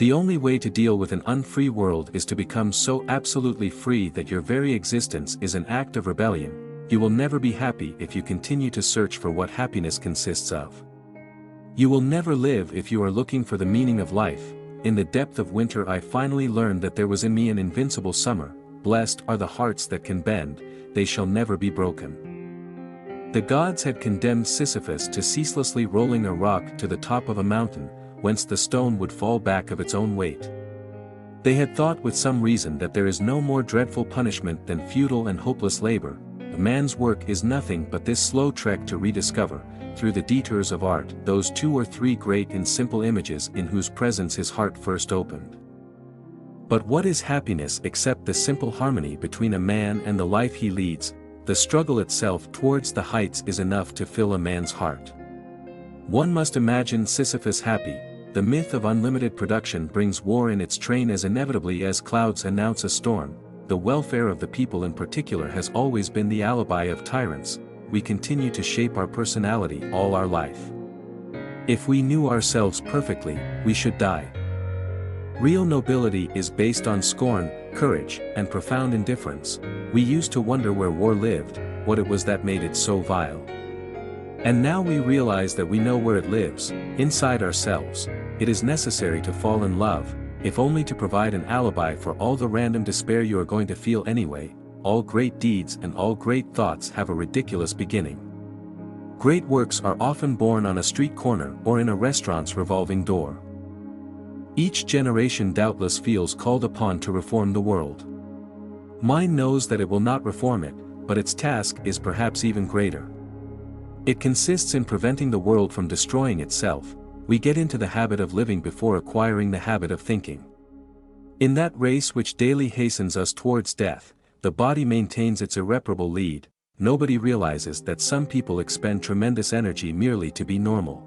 The only way to deal with an unfree world is to become so absolutely free that your very existence is an act of rebellion. You will never be happy if you continue to search for what happiness consists of. You will never live if you are looking for the meaning of life. In the depth of winter I finally learned that there was in me an invincible summer. Blessed are the hearts that can bend, they shall never be broken. The gods had condemned Sisyphus to ceaselessly rolling a rock to the top of a mountain, whence the stone would fall back of its own weight. They had thought with some reason that there is no more dreadful punishment than futile and hopeless labor. A man's work is nothing but this slow trek to rediscover, through the detours of art, those 2 or 3 great and simple images in whose presence his heart first opened. But what is happiness except the simple harmony between a man and the life he leads? The struggle itself towards the heights is enough to fill a man's heart. One must imagine Sisyphus happy. The myth of unlimited production brings war in its train as inevitably as clouds announce a storm. The welfare of the people in particular has always been the alibi of tyrants. We continue to shape our personality all our life. If we knew ourselves perfectly, we should die. Real nobility is based on scorn, courage, and profound indifference. We used to wonder where war lived, what it was that made it so vile. And now we realize that we know where it lives, inside ourselves. It is necessary to fall in love, if only to provide an alibi for all the random despair you are going to feel anyway. All great deeds and all great thoughts have a ridiculous beginning. Great works are often born on a street corner or in a restaurant's revolving door. Each generation doubtless feels called upon to reform the world. Mine knows that it will not reform it, but its task is perhaps even greater. It consists in preventing the world from destroying itself. We get into the habit of living before acquiring the habit of thinking. In that race which daily hastens us towards death, the body maintains its irreparable lead. Nobody realizes that some people expend tremendous energy merely to be normal.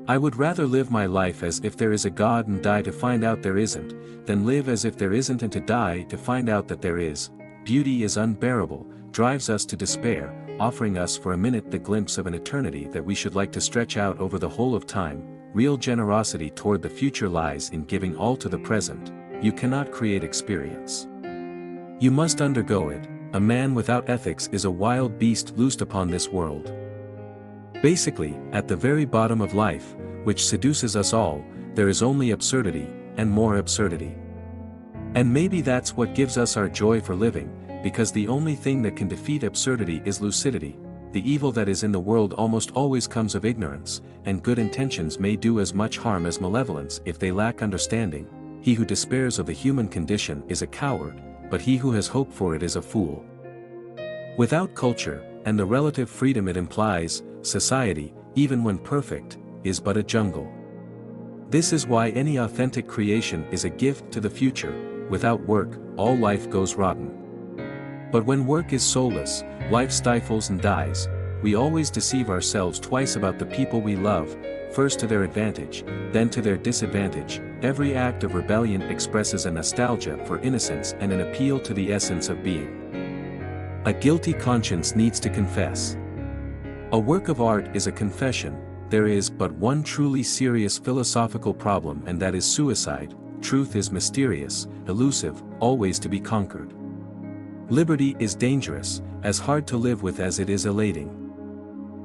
I would rather live my life as if there is a God and die to find out there isn't, than live as if there isn't and to die to find out that there is. Beauty is unbearable, drives us to despair, offering us for a minute the glimpse of an eternity that we should like to stretch out over the whole of time. Real generosity toward the future lies in giving all to the present. You cannot create experience. You must undergo it. A man without ethics is a wild beast loosed upon this world. Basically, at the very bottom of life, which seduces us all, there is only absurdity, and more absurdity. And maybe that's what gives us our joy for living, because the only thing that can defeat absurdity is lucidity. The evil that is in the world almost always comes of ignorance, and good intentions may do as much harm as malevolence if they lack understanding. He who despairs of the human condition is a coward, but he who has hope for it is a fool. Without culture, and the relative freedom it implies, society, even when perfect, is but a jungle. This is why any authentic creation is a gift to the future. Without work, all life goes rotten. But when work is soulless, life stifles and dies. We always deceive ourselves twice about the people we love, first to their advantage, then to their disadvantage. Every act of rebellion expresses a nostalgia for innocence and an appeal to the essence of being. A guilty conscience needs to confess. A work of art is a confession. There is but one truly serious philosophical problem, and that is suicide. Truth is mysterious, elusive, always to be conquered. Liberty is dangerous, as hard to live with as it is elating.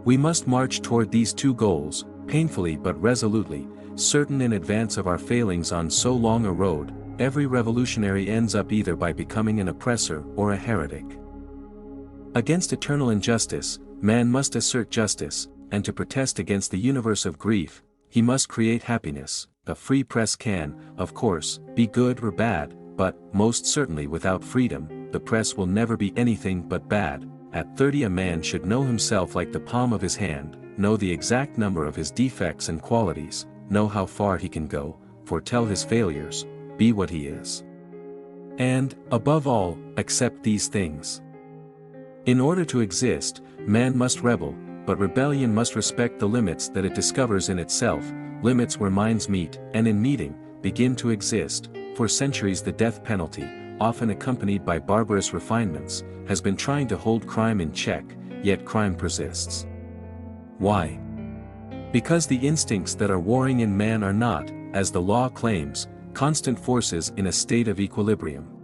We must march toward these two goals, painfully but resolutely, certain in advance of our failings on so long a road. Every revolutionary ends up either by becoming an oppressor or a heretic. Against eternal injustice, man must assert justice, and to protest against the universe of grief, he must create happiness. A free press can, of course, be good or bad, but, most certainly without freedom, the press will never be anything but bad. At 30 a man should know himself like the palm of his hand, know the exact number of his defects and qualities, know how far he can go, foretell his failures, be what he is. And, above all, accept these things. In order to exist, man must rebel, but rebellion must respect the limits that it discovers in itself, limits where minds meet, and in meeting, begin to exist. For centuries the death penalty, often accompanied by barbarous refinements, has been trying to hold crime in check, yet crime persists. Why? Because the instincts that are warring in man are not, as the law claims, constant forces in a state of equilibrium.